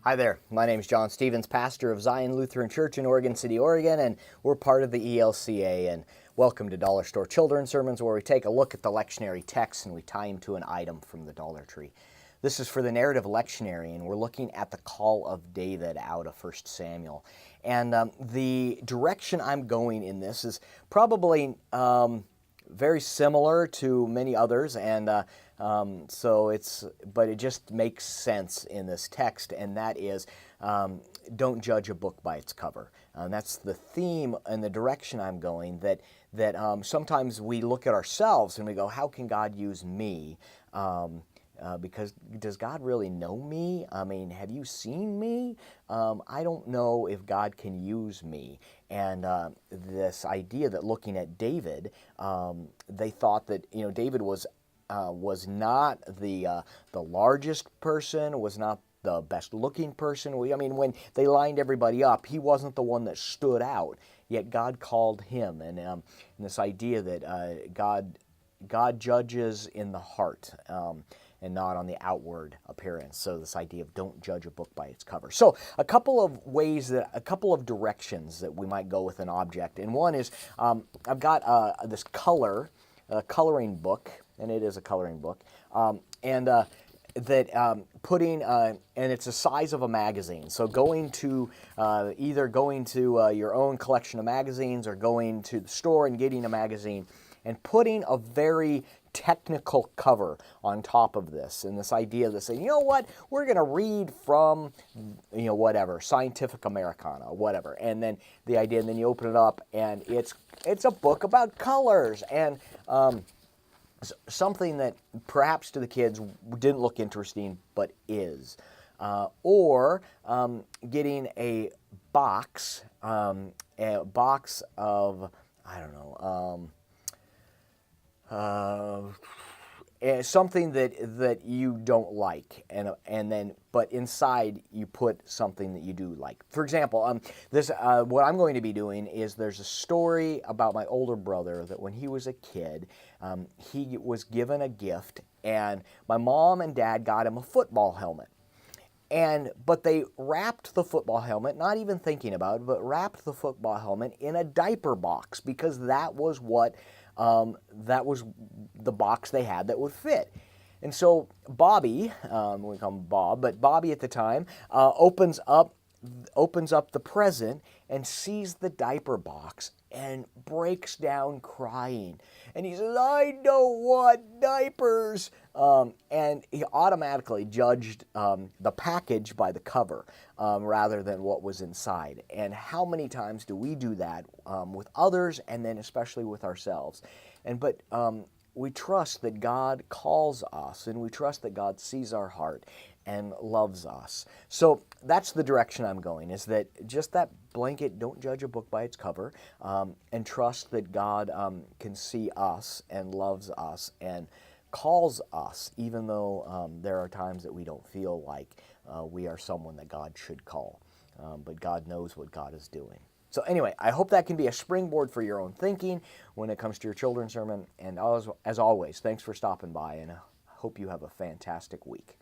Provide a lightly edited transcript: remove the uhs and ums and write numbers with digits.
Hi there, my name is John Stevens, pastor of Zion Lutheran Church in Oregon City, Oregon, and we're part of the ELCA, and welcome to Dollar Store Children's Sermons, where we take a look at the lectionary text and we tie them to an item from the Dollar Tree. This is for the narrative lectionary, and we're looking at the call of David out of 1 Samuel. And the direction I'm going in this is probably very similar to many others, and but it just makes sense in this text, and that is, don't judge a book by its cover. That's the theme and the direction I'm going, that sometimes we look at ourselves and we go, how can God use me? Because does God really know me? I mean, have you seen me? I don't know if God can use me. And this idea that looking at David, they thought that David was not the largest person, was not the best looking person. I mean, when they lined everybody up, he wasn't the one that stood out. Yet God called him, and this idea that God judges in the heart. And not on the outward appearance. So this idea of don't judge a book by its cover. So a couple of directions that we might go with an object. And one is, I've got this coloring book, and it is a coloring book, and it's the size of a magazine. So either going to your own collection of magazines or going to the store and getting a magazine and putting a very technical cover on top of this, and this idea that saying, you know what, we're going to read from, whatever, Scientific Americana, whatever, and then the idea, and then you open it up, and it's a book about colors, and something that perhaps to the kids didn't look interesting, but is. Or getting a box of, I don't know, something that you don't like, and then but inside you put something that you do like. For example, what I'm going to be doing is there's a story about my older brother that when he was a kid, he was given a gift, and my mom and dad got him a football helmet. But they wrapped the football helmet, not even thinking about it, but wrapped the football helmet in a diaper box because that was the box they had that would fit. And so Bobby, we call him Bob, but Bobby at the time opens up the present and sees the diaper box and breaks down crying. And he says, I don't want diapers. And he automatically judged the package by the cover rather than what was inside. And how many times do we do that with others, and then especially with ourselves? But we trust that God calls us, and we trust that God sees our heart and loves us. So that's the direction I'm going, is that just that blanket, don't judge a book by its cover, and trust that God can see us and loves us and calls us, even though there are times that we don't feel like we are someone that God should call. But God knows what God is doing. So anyway, I hope that can be a springboard for your own thinking when it comes to your children's sermon. And as always, thanks for stopping by, and I hope you have a fantastic week.